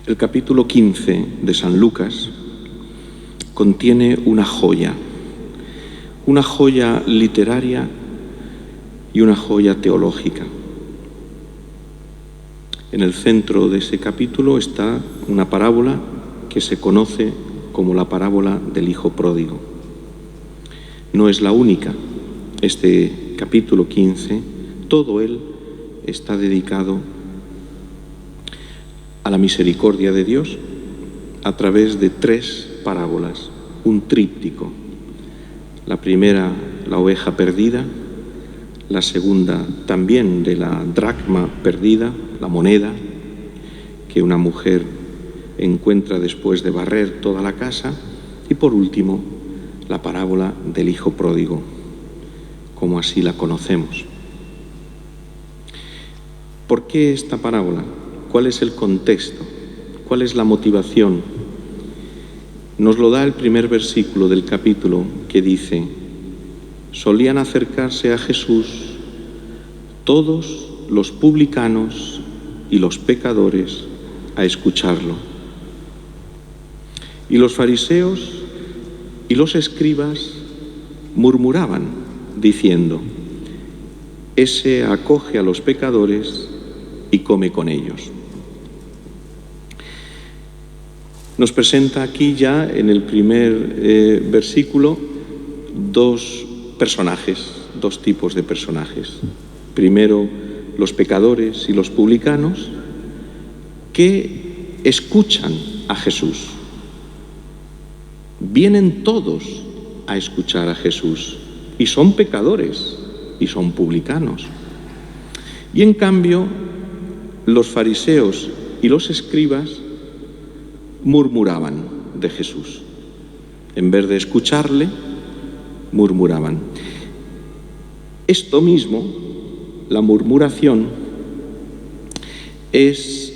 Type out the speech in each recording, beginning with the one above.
El capítulo 15 de San Lucas contiene una joya literaria y una joya teológica. En el centro de ese capítulo está una parábola que se conoce como la parábola del hijo pródigo. No es la única. Este capítulo 15, todo él está dedicado a la misericordia de Dios a través de 3 parábolas, un tríptico. La primera, la oveja perdida; la segunda, también de la dracma perdida, la moneda, que una mujer encuentra después de barrer toda la casa; y por último, la parábola del hijo pródigo, como así la conocemos. ¿Por qué esta parábola? ¿Cuál es el contexto? ¿Cuál es la motivación? Nos lo da el primer versículo del capítulo, que dice: solían acercarse a Jesús todos los publicanos y los pecadores a escucharlo. Y los fariseos y los escribas murmuraban, diciendo: ese acoge a los pecadores y come con ellos. Nos presenta aquí ya en el primer versículo 2 tipos de personajes. Primero, los pecadores y los publicanos, que escuchan a Jesús. Vienen todos a escuchar a Jesús, y son pecadores y son publicanos. Y en cambio, los fariseos y los escribas murmuraban de Jesús. En vez de escucharle, murmuraban. Esto mismo, la murmuración, es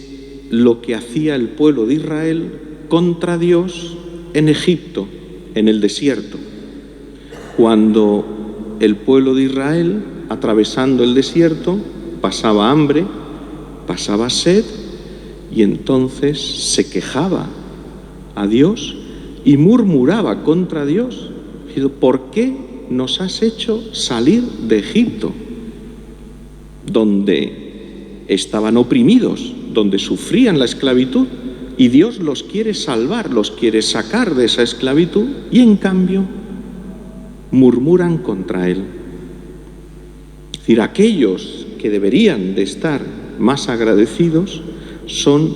lo que hacía el pueblo de Israel contra Dios en Egipto, en el desierto. Cuando el pueblo de Israel, atravesando el desierto, pasaba hambre, pasaba sed, y entonces se quejaba a Dios y murmuraba contra Dios. ¿Por qué nos has hecho salir de Egipto, donde estaban oprimidos, donde sufrían la esclavitud? Y Dios los quiere salvar, los quiere sacar de esa esclavitud, y en cambio murmuran contra Él. Es decir, aquellos que deberían de estar más agradecidos son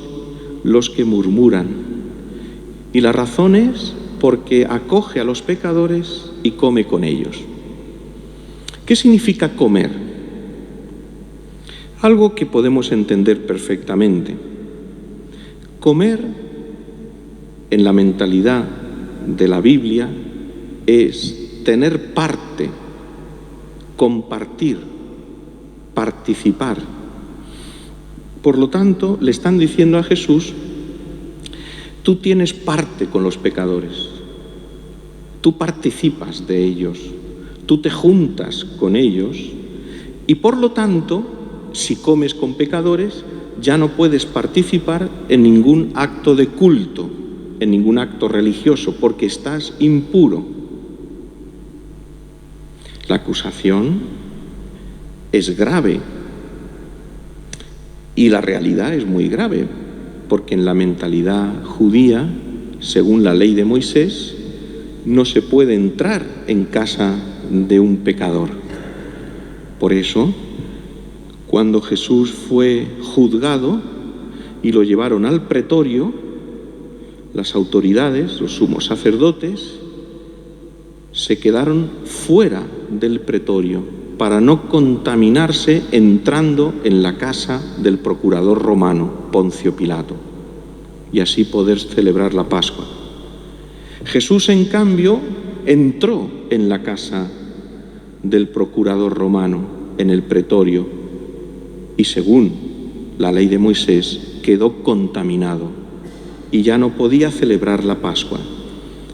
los que murmuran. Y la razón es porque acoge a los pecadores y come con ellos. ¿Qué significa comer? Algo que podemos entender perfectamente. Comer, en la mentalidad de la Biblia, es tener parte, compartir, participar. Por lo tanto, le están diciendo a Jesús: tú tienes parte con los pecadores, tú participas de ellos, tú te juntas con ellos, y por lo tanto, si comes con pecadores, ya no puedes participar en ningún acto de culto, en ningún acto religioso, porque estás impuro. La acusación es grave. Y la realidad es muy grave, porque en la mentalidad judía, según la ley de Moisés, no se puede entrar en casa de un pecador. Por eso, cuando Jesús fue juzgado y lo llevaron al pretorio, las autoridades, los sumos sacerdotes, se quedaron fuera del pretorio para no contaminarse entrando en la casa del procurador romano, Poncio Pilato, y así poder celebrar la Pascua. Jesús, en cambio, entró en la casa del procurador romano, en el pretorio, y según la ley de Moisés, quedó contaminado y ya no podía celebrar la Pascua,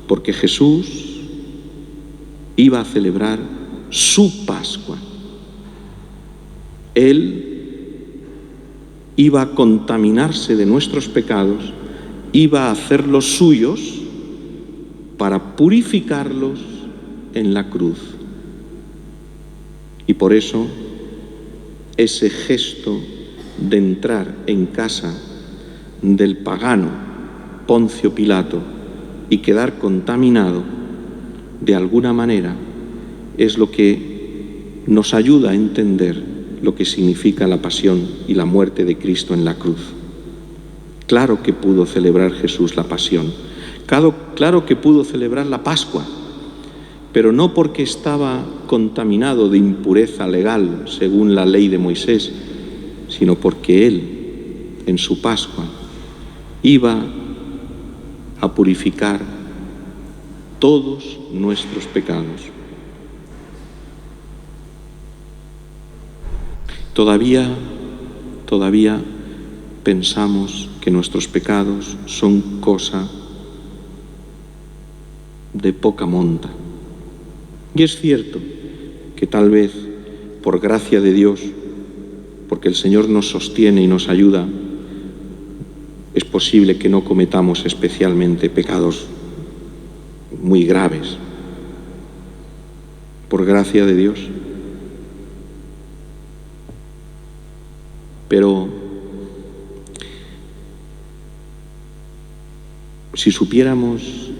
porque Jesús iba a celebrar su Pascua. Él iba a contaminarse de nuestros pecados iba a hacerlos suyos para purificarlos en la cruz. Y por eso ese gesto de entrar en casa del pagano Poncio Pilato y quedar contaminado, de alguna manera, es lo que nos ayuda a entender lo que significa la pasión y la muerte de Cristo en la cruz. Claro que pudo celebrar Jesús la pasión, claro que pudo celebrar la Pascua, pero no porque estaba contaminado de impureza legal según la ley de Moisés, sino porque Él, en su Pascua, iba a purificar todos nuestros pecados. Todavía pensamos que nuestros pecados son cosa de poca monta. Y es cierto que tal vez, por gracia de Dios, porque el Señor nos sostiene y nos ayuda, es posible que no cometamos especialmente pecados muy graves. Por gracia de Dios. Pero si supiéramos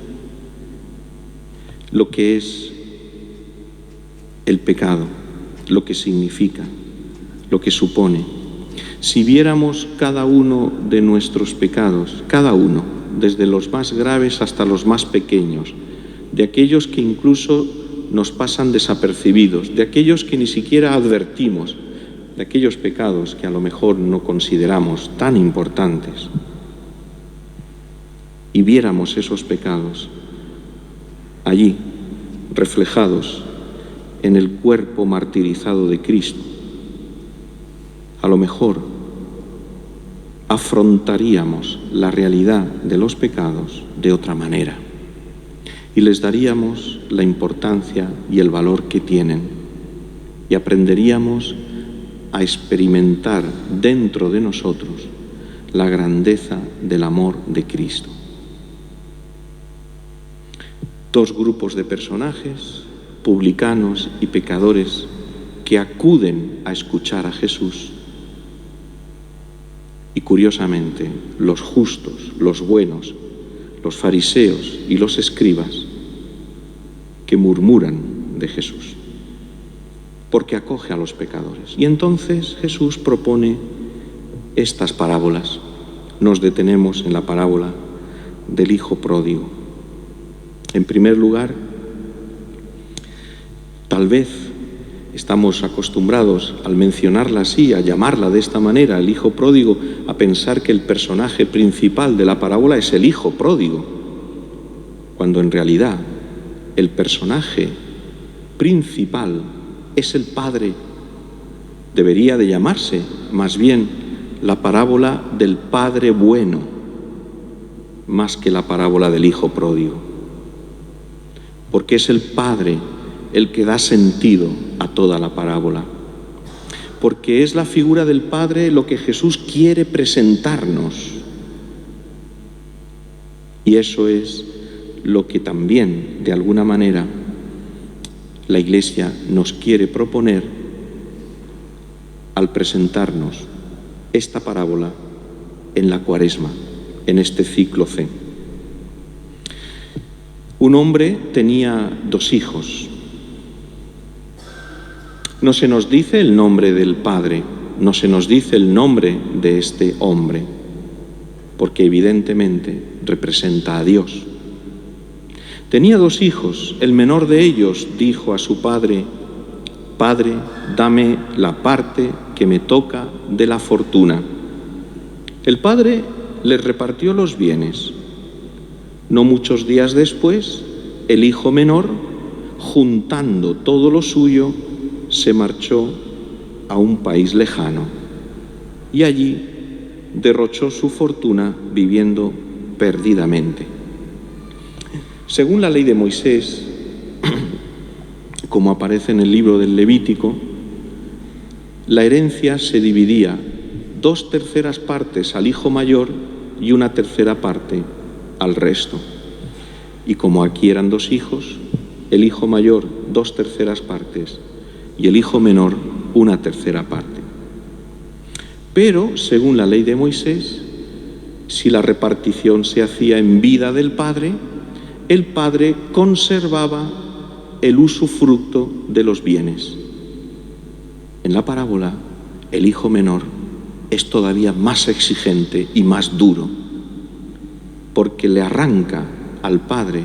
lo que es el pecado, lo que significa, lo que supone, si viéramos cada uno de nuestros pecados, cada uno, desde los más graves hasta los más pequeños, de aquellos que incluso nos pasan desapercibidos, de aquellos que ni siquiera advertimos, de aquellos pecados que a lo mejor no consideramos tan importantes, y viéramos esos pecados allí, reflejados en el cuerpo martirizado de Cristo, a lo mejor afrontaríamos la realidad de los pecados de otra manera y les daríamos la importancia y el valor que tienen y aprenderíamos a experimentar dentro de nosotros la grandeza del amor de Cristo. Dos grupos de personajes, publicanos y pecadores, que acuden a escuchar a Jesús. Y curiosamente, los justos, los buenos, los fariseos y los escribas, que murmuran de Jesús, porque acoge a los pecadores. Y entonces Jesús propone estas parábolas. Nos detenemos en la parábola del hijo pródigo. En primer lugar, tal vez estamos acostumbrados, al mencionarla así, a llamarla de esta manera, el hijo pródigo, a pensar que el personaje principal de la parábola es el hijo pródigo, cuando en realidad el personaje principal es el padre. Debería de llamarse más bien la parábola del padre bueno, más que la parábola del hijo pródigo, porque es el padre el que da sentido a toda la parábola, porque es la figura del Padre lo que Jesús quiere presentarnos. Y eso es lo que también, de alguna manera, la Iglesia nos quiere proponer al presentarnos esta parábola en la Cuaresma, en este ciclo C. Un hombre tenía 2 hijos. No se nos dice el nombre del padre, no se nos dice el nombre de este hombre, porque evidentemente representa a Dios. Tenía 2 hijos. El menor de ellos dijo a su padre: «Padre, dame la parte que me toca de la fortuna». El padre le repartió los bienes. No muchos días después, el hijo menor, juntando todo lo suyo, se marchó a un país lejano y allí derrochó su fortuna viviendo perdidamente. Según la ley de Moisés, como aparece en el libro del Levítico, la herencia se dividía 2/3 partes al hijo mayor y una tercera parte al resto. Y como aquí eran 2 hijos, el hijo mayor 2/3 partes y el hijo menor 1/3 parte. Pero, según la ley de Moisés, si la repartición se hacía en vida del padre, el padre conservaba el usufructo de los bienes. En la parábola, el hijo menor es todavía más exigente y más duro, porque le arranca al padre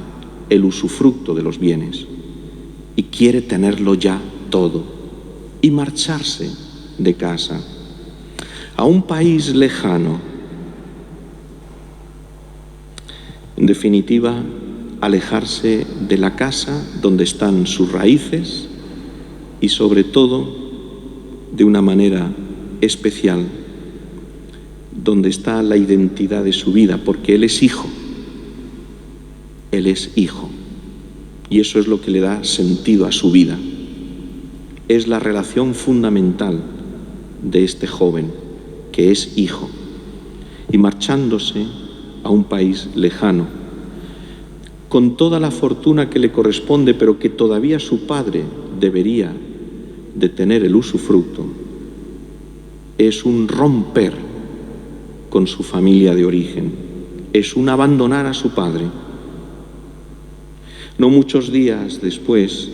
el usufructo de los bienes y quiere tenerlo ya todo y marcharse de casa a un país lejano. En definitiva, alejarse de la casa donde están sus raíces y, sobre todo, de una manera especial, donde está la identidad de su vida, porque él es hijo. Él es hijo. Y eso es lo que le da sentido a su vida. Es la relación fundamental de este joven, que es hijo. Y marchándose a un país lejano, con toda la fortuna que le corresponde, pero que todavía su padre debería de tener el usufructo, es un romper con su familia de origen, es un abandonar a su padre. No muchos días después,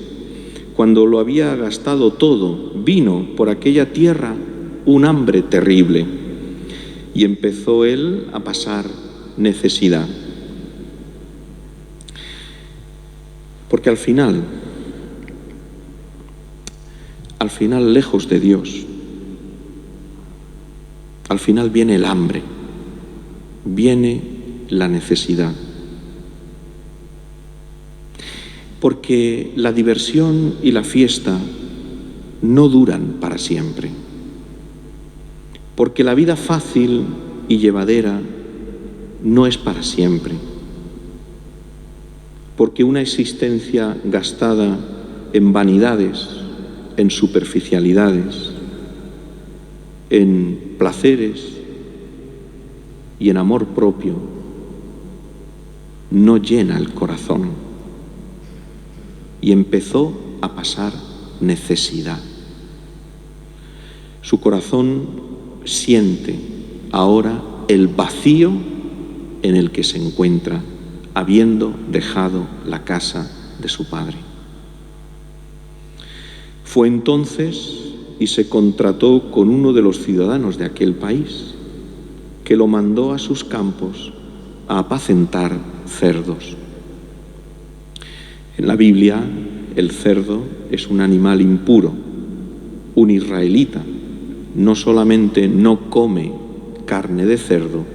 cuando lo había gastado todo, vino por aquella tierra un hambre terrible y empezó él a pasar necesidad. Porque al final, lejos de Dios, al final viene el hambre, viene la necesidad. Porque la diversión y la fiesta no duran para siempre. Porque la vida fácil y llevadera no es para siempre. Porque una existencia gastada en vanidades, en superficialidades, en placeres y en amor propio, no llena el corazón. Y empezó a pasar necesidad. Su corazón siente ahora el vacío en el que se encuentra, habiendo dejado la casa de su padre. Fue entonces y se contrató con uno de los ciudadanos de aquel país, que lo mandó a sus campos a apacentar cerdos. En la Biblia, el cerdo es un animal impuro. Un israelita no solamente no come carne de cerdo,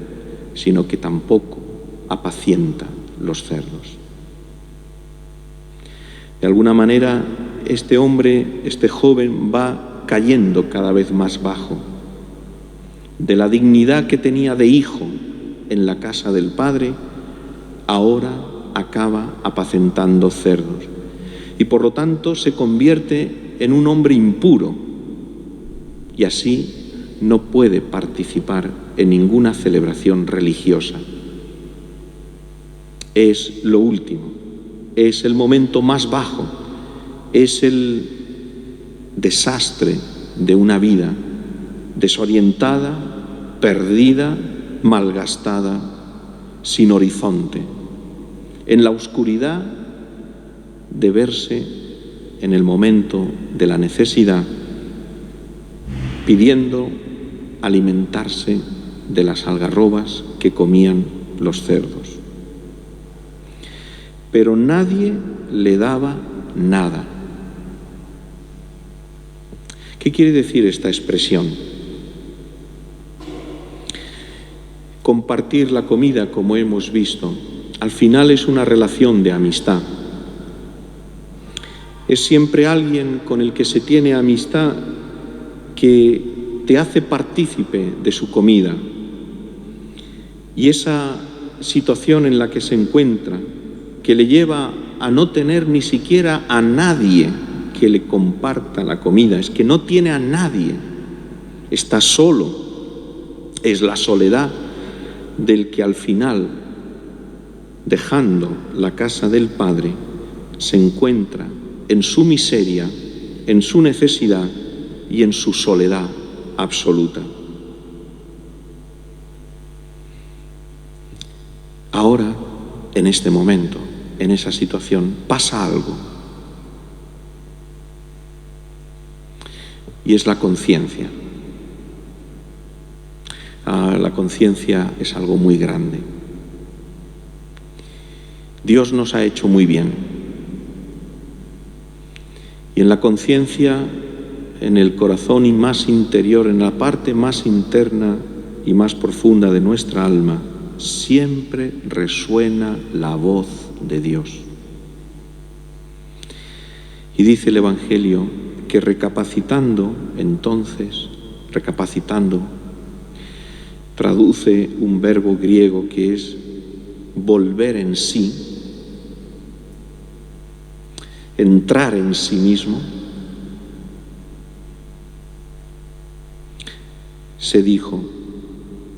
sino que tampoco apacienta los cerdos. De alguna manera, este hombre, este joven, va cayendo cada vez más bajo. De la dignidad que tenía de hijo en la casa del padre, ahora acaba apacentando cerdos. Y por lo tanto se convierte en un hombre impuro. Y así no puede participar en ninguna celebración religiosa. Es lo último, es el momento más bajo, es el desastre de una vida desorientada, perdida, malgastada, sin horizonte, en la oscuridad de verse en el momento de la necesidad, pidiendo alimentarse de las algarrobas que comían los cerdos. Pero nadie le daba nada. ¿Qué quiere decir esta expresión? Compartir la comida, como hemos visto, al final es una relación de amistad. Es siempre alguien con el que se tiene amistad que te hace partícipe de su comida. Y esa situación en la que se encuentra, que le lleva a no tener ni siquiera a nadie que le comparta la comida, es que no tiene a nadie, está solo, es la soledad del que al final, dejando la casa del Padre, se encuentra en su miseria, en su necesidad y en su soledad absoluta. Ahora, en este momento, en esa situación, pasa algo. Y es la conciencia. La conciencia es algo muy grande. Dios nos ha hecho muy bien. Y en la conciencia, en el corazón y más interior, en la parte más interna y más profunda de nuestra alma, siempre resuena la voz de Dios. Y dice el Evangelio que recapacitando, traduce un verbo griego que es volver en sí, entrar en sí mismo. Se dijo: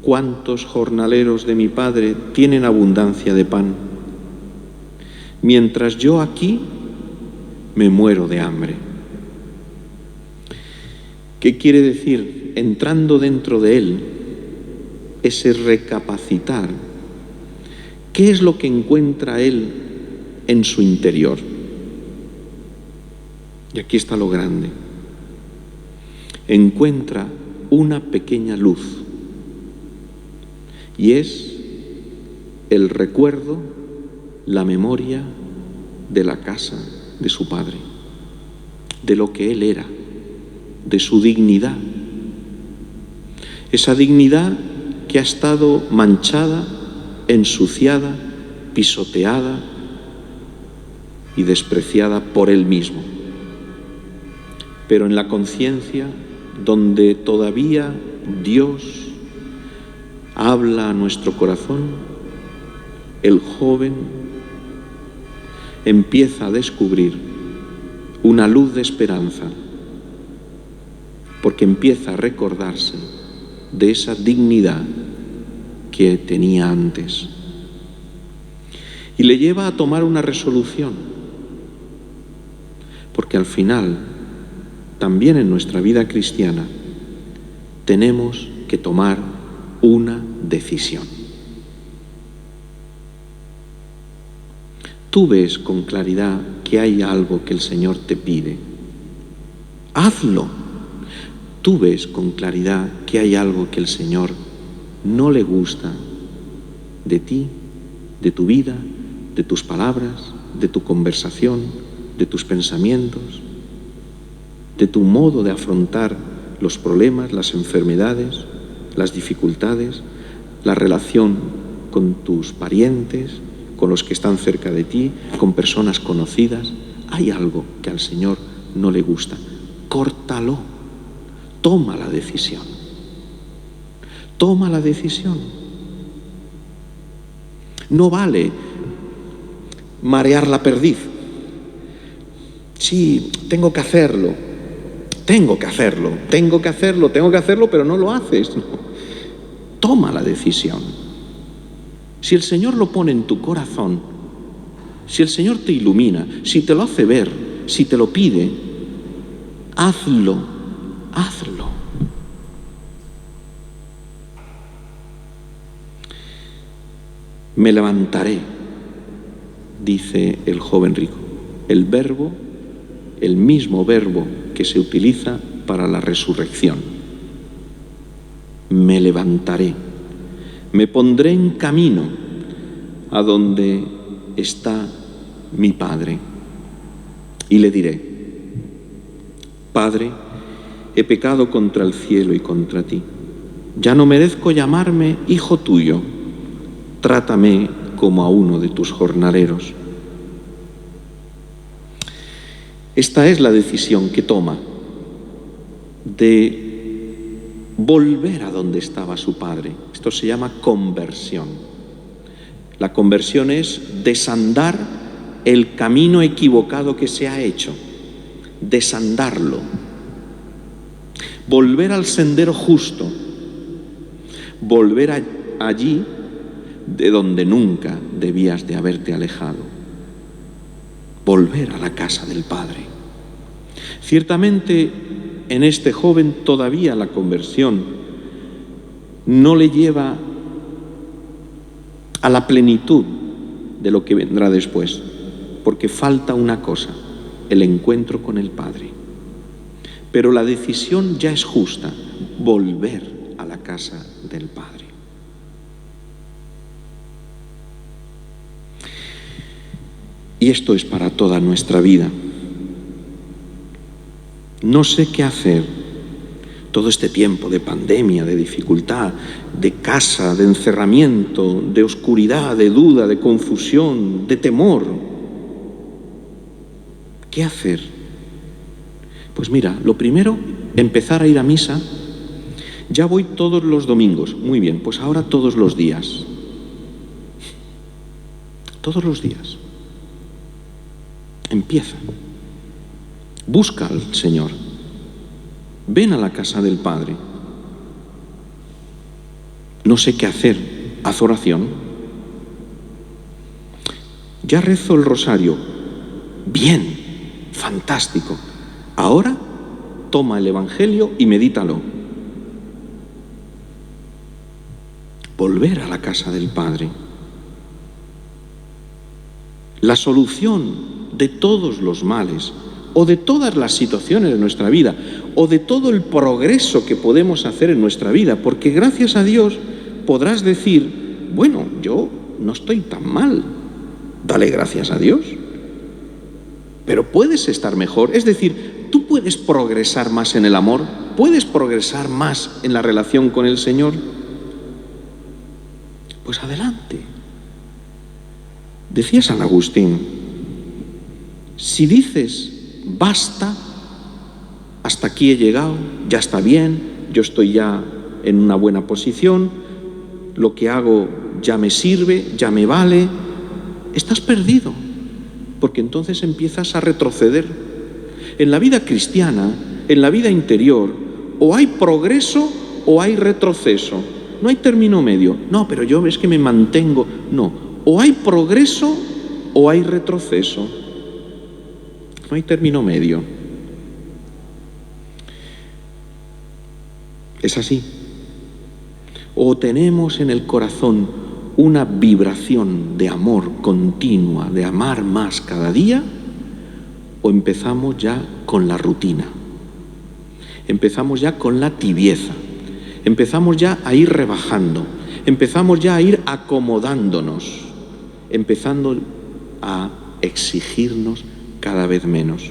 ¿cuántos jornaleros de mi Padre tienen abundancia de pan, mientras yo aquí me muero de hambre? ¿Qué quiere decir? Entrando dentro de Él, ese recapacitar. ¿Qué es lo que encuentra Él en su interior? Y aquí está lo grande. Encuentra una pequeña luz, y es el recuerdo, la memoria de la casa de su Padre, de lo que Él era, de su dignidad. Esa dignidad que ha estado manchada, ensuciada, pisoteada y despreciada por Él mismo. Pero en la conciencia, donde todavía Dios habla a nuestro corazón, el joven empieza a descubrir una luz de esperanza, porque empieza a recordarse de esa dignidad que tenía antes. Y le lleva a tomar una resolución, porque al final, también en nuestra vida cristiana, tenemos que tomar una decisión. Tú ves con claridad que hay algo que el Señor te pide. Hazlo. Tú ves con claridad que hay algo que el Señor no le gusta de ti, de tu vida, de tus palabras, de tu conversación, de tus pensamientos, de tu modo de afrontar los problemas, las enfermedades, las dificultades, la relación con tus parientes, con los que están cerca de ti, con personas conocidas. Hay algo que al Señor no le gusta. Córtalo. Toma la decisión. Toma la decisión. No vale marear la perdiz. Sí, tengo que hacerlo, pero no lo haces. No. Toma la decisión. Si el Señor lo pone en tu corazón, si el Señor te ilumina, si te lo hace ver, si te lo pide, hazlo. Hazlo. Me levantaré, dice el joven rico. El verbo, el mismo verbo que se utiliza para la resurrección. Me levantaré, me pondré en camino a donde está mi Padre y le diré: Padre, he pecado contra el cielo y contra ti. Ya no merezco llamarme hijo tuyo. Trátame como a uno de tus jornaleros. Esta es la decisión que toma, de volver a donde estaba su Padre. Esto se llama conversión. La conversión es desandar el camino equivocado que se ha hecho, desandarlo. Volver al sendero justo, volver allí de donde nunca debías de haberte alejado. Volver a la casa del Padre. Ciertamente, en este joven todavía la conversión no le lleva a la plenitud de lo que vendrá después, porque falta una cosa, el encuentro con el Padre. Pero la decisión ya es justa, volver a la casa del Padre. Y esto es para toda nuestra vida. No sé qué hacer todo este tiempo de pandemia, de dificultad, de casa, de encerramiento, de oscuridad, de duda, de confusión, de temor. ¿Qué hacer? Pues mira, lo primero, empezar a ir a misa. Ya voy todos los domingos. Muy bien, pues ahora todos los días. Todos los días. Empieza. Busca al Señor. Ven a la casa del Padre. No sé qué hacer. Haz oración. Ya rezo el rosario. Bien, fantástico. Ahora toma el Evangelio y medítalo. Volver a la casa del Padre. La solución de todos los males, o de todas las situaciones de nuestra vida, o de todo el progreso que podemos hacer en nuestra vida, porque gracias a Dios podrás decir, bueno, yo no estoy tan mal, dale gracias a Dios, pero puedes estar mejor, es decir, tú puedes progresar más en el amor, puedes progresar más en la relación con el Señor, pues adelante. Decía San Agustín, si dices, basta, hasta aquí he llegado, ya está bien, yo estoy ya en una buena posición, lo que hago ya me sirve, ya me vale, estás perdido, porque entonces empiezas a retroceder. En la vida cristiana, en la vida interior, o hay progreso o hay retroceso, no hay término medio. No, pero yo es que me mantengo, no, o hay progreso o hay retroceso. No hay término medio. Es así. O tenemos en el corazón una vibración de amor continua, de amar más cada día, o empezamos ya con la rutina. Empezamos ya con la tibieza. Empezamos ya a ir rebajando. Empezamos ya a ir acomodándonos. Empezando a exigirnos cada vez menos.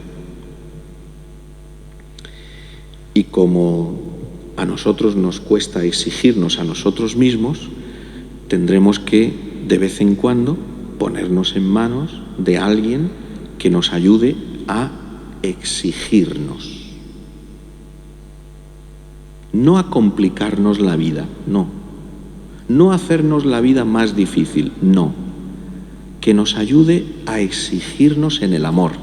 Y como a nosotros nos cuesta exigirnos a nosotros mismos, tendremos que, de vez en cuando, ponernos en manos de alguien que nos ayude a exigirnos. No a complicarnos la vida, no. No a hacernos la vida más difícil, no. Que nos ayude a exigirnos en el amor.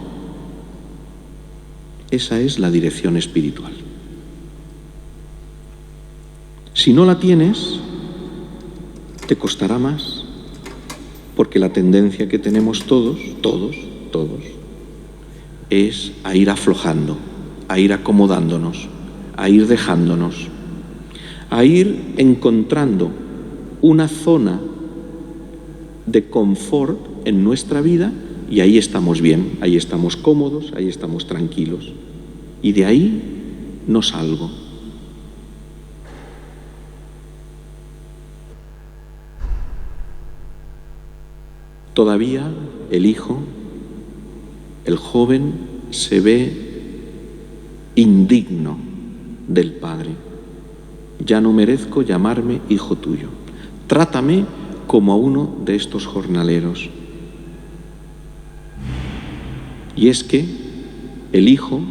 Esa es la dirección espiritual. Si no la tienes, te costará más, porque la tendencia que tenemos todos, es a ir aflojando, a ir acomodándonos, a ir dejándonos, a ir encontrando una zona de confort en nuestra vida y ahí estamos bien, ahí estamos cómodos, ahí estamos tranquilos. Y de ahí no salgo. Todavía el hijo, el joven, se ve indigno del Padre. Ya no merezco llamarme hijo tuyo. Trátame como a uno de estos jornaleros. Y es que el hijo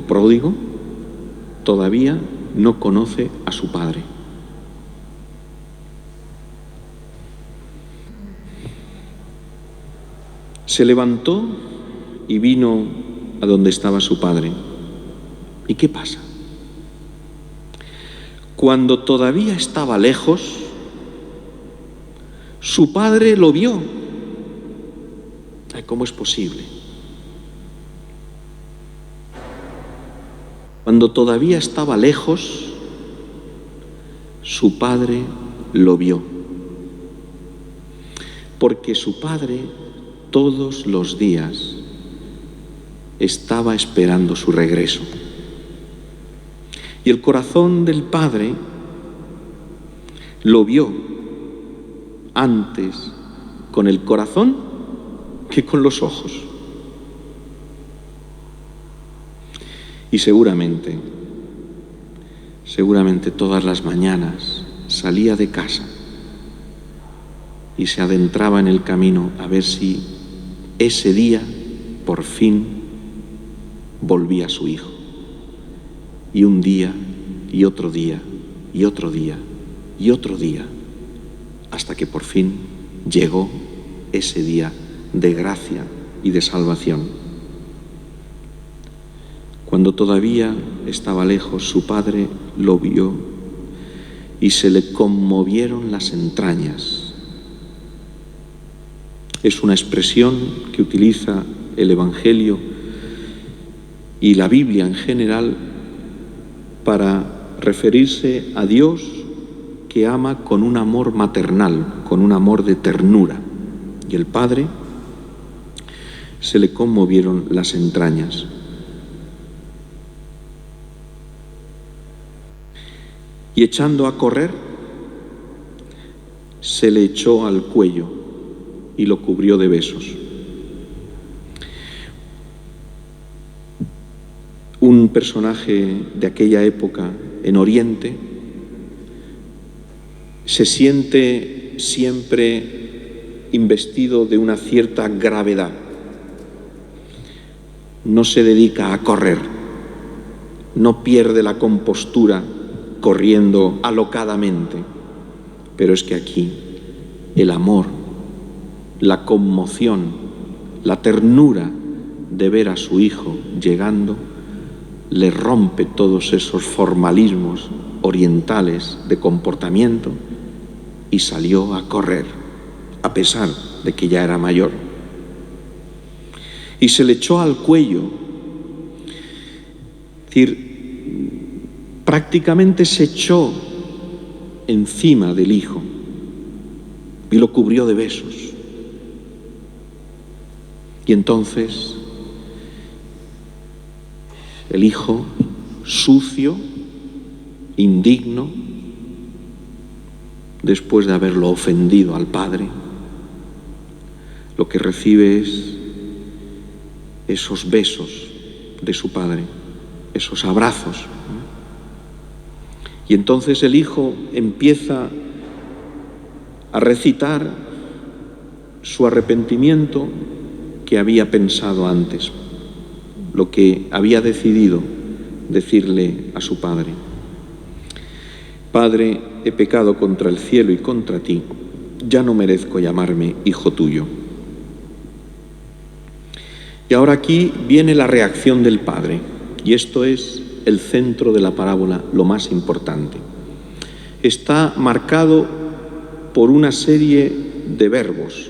pródigo, todavía no conoce a su padre. Se levantó y vino a donde estaba su padre. ¿Y qué pasa? Cuando todavía estaba lejos, Su padre lo vio. Ay, ¿cómo es posible? Cuando todavía estaba lejos, su padre lo vio. Porque su padre todos los días estaba esperando su regreso. Y el corazón del padre lo vio antes con el corazón que con los ojos. Y seguramente todas las mañanas salía de casa y se adentraba en el camino a ver si ese día por fin volvía su hijo. Y un día, y otro día, y otro día, y otro día, hasta que por fin llegó ese día de gracia y de salvación. Cuando todavía estaba lejos, su padre lo vio y se le conmovieron las entrañas. Es una expresión que utiliza el Evangelio y la Biblia en general para referirse a Dios que ama con un amor maternal, con un amor de ternura. Y el Padre se le conmovieron las entrañas. Y echando a correr, se le echó al cuello y lo cubrió de besos. Un personaje de aquella época en Oriente se siente siempre investido de una cierta gravedad. No se dedica a correr, no pierde la compostura corriendo alocadamente, pero es que aquí el amor, la conmoción, la ternura de ver a su hijo llegando, le rompe todos esos formalismos orientales de comportamiento y salió a correr, a pesar de que ya era mayor. Y se le echó al cuello, es decir, prácticamente se echó encima del hijo y lo cubrió de besos. Y entonces el hijo, sucio, indigno, después de haberlo ofendido al padre, lo que recibe es esos besos de su padre, esos abrazos. Y entonces el hijo empieza a recitar su arrepentimiento que había pensado antes, lo que había decidido decirle a su padre. Padre, he pecado contra el cielo y contra ti, ya no merezco llamarme hijo tuyo. Y ahora aquí viene la reacción del padre, y esto es el centro de la parábola, lo más importante. Está marcado por una serie de verbos.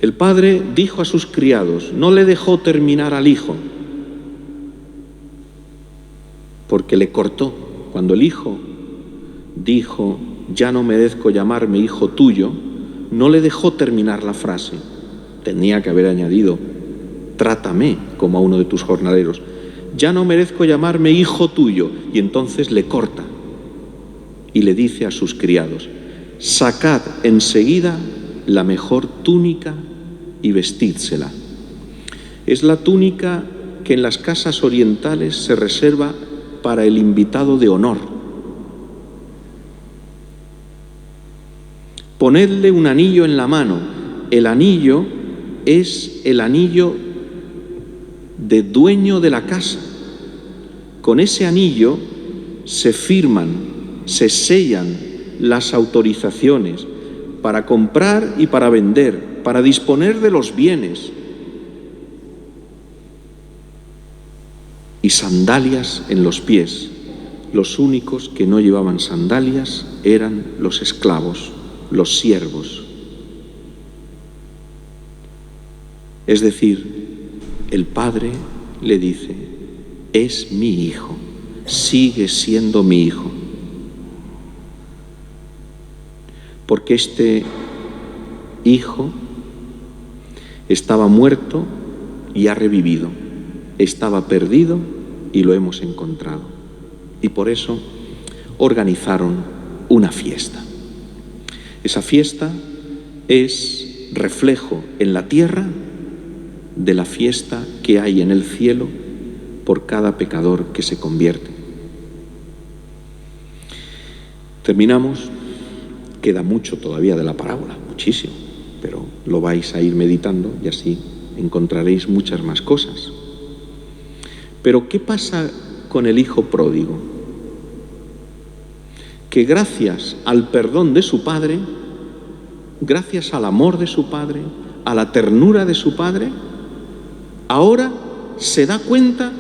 El padre dijo a sus criados, no le dejó terminar al hijo, porque le cortó. Cuando el hijo dijo, ya no merezco llamarme hijo tuyo, no le dejó terminar la frase. Tenía que haber añadido, trátame como a uno de tus jornaleros. Ya no merezco llamarme hijo tuyo. Y entonces le corta y le dice a sus criados, sacad enseguida la mejor túnica y vestídsela. Es la túnica que en las casas orientales se reserva para el invitado de honor. Ponedle un anillo en la mano. El anillo es el anillo de dueño de la casa. Con ese anillo se firman, se sellan las autorizaciones para comprar y para vender, para disponer de los bienes. Y sandalias en los pies. Los únicos que no llevaban sandalias eran los esclavos. los siervos. Es decir, el Padre le dice: es mi hijo, sigue siendo mi hijo. Porque este hijo estaba muerto y ha revivido, estaba perdido y lo hemos encontrado. Y por eso organizaron una fiesta. Esa fiesta es reflejo en la tierra de la fiesta que hay en el cielo por cada pecador que se convierte. Terminamos. Queda mucho todavía de la parábola, muchísimo, pero lo vais a ir meditando y así encontraréis muchas más cosas. Pero ¿qué pasa con el hijo pródigo? Que gracias al perdón de su padre, gracias al amor de su padre, a la ternura de su padre, ahora se da cuenta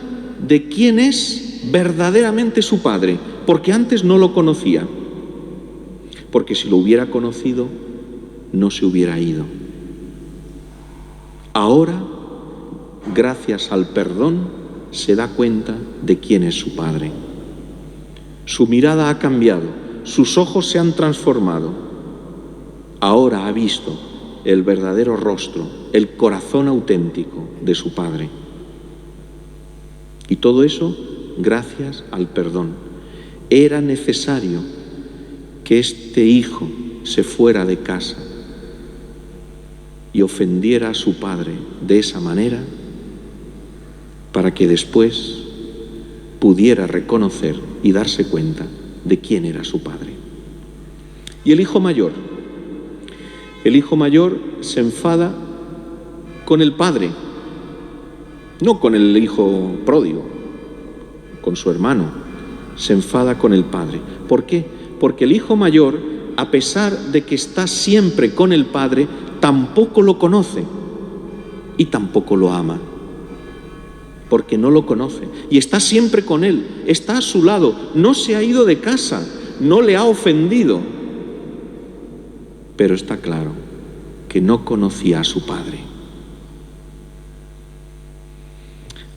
de quién es verdaderamente su padre, porque antes no lo conocía. Porque si lo hubiera conocido, no se hubiera ido. Ahora, gracias al perdón, se da cuenta de quién es su padre. Su mirada ha cambiado, sus ojos se han transformado. Ahora ha visto el verdadero rostro, el corazón auténtico de su padre. Y todo eso gracias al perdón. Era necesario que este hijo se fuera de casa y ofendiera a su padre de esa manera para que después pudiera reconocer y darse cuenta de quién era su padre. Y el hijo mayor se enfada con el padre, no con el hijo pródigo, con su hermano, se enfada con el padre. ¿Por qué? Porque el hijo mayor, a pesar de que está siempre con el padre, tampoco lo conoce y tampoco lo ama. Porque no lo conoce y está siempre con él, está a su lado, no se ha ido de casa, no le ha ofendido. Pero está claro que no conocía a su padre.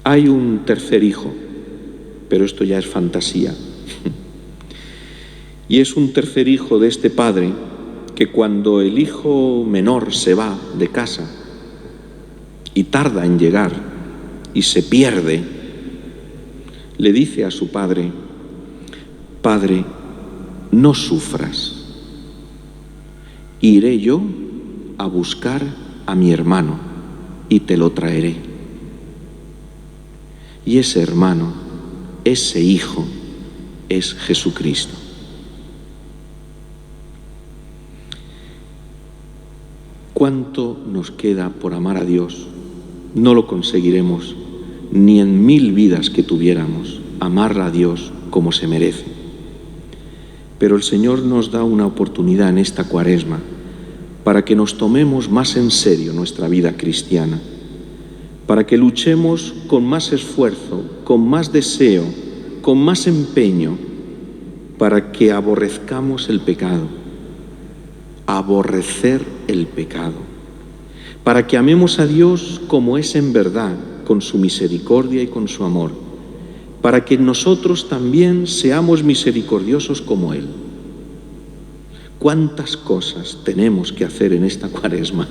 Hay un tercer hijo, pero esto ya es fantasía. Y es un tercer hijo de este padre que cuando el hijo menor se va de casa y tarda en llegar y se pierde, le dice a su padre: Padre, no sufras, iré yo a buscar a mi hermano y te lo traeré. Y ese hermano, ese hijo, es Jesucristo. ¿Cuánto nos queda por amar a Dios? No lo conseguiremos ni en 1000 vidas que tuviéramos, amar a Dios como se merece. Pero el Señor nos da una oportunidad en esta Cuaresma para que nos tomemos más en serio nuestra vida cristiana, para que luchemos con más esfuerzo, con más deseo, con más empeño, para que aborrezcamos el pecado. Aborrecer el pecado, para que amemos a Dios como es en verdad, con su misericordia y con su amor, para que nosotros también seamos misericordiosos como Él. ¿Cuántas cosas tenemos que hacer en esta Cuaresma?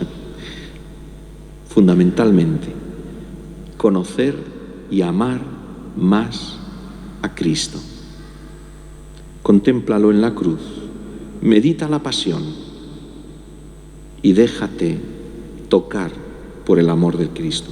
Fundamentalmente, conocer y amar más a Cristo. Contémplalo en la cruz, medita la pasión y déjate tocar por el amor de Cristo.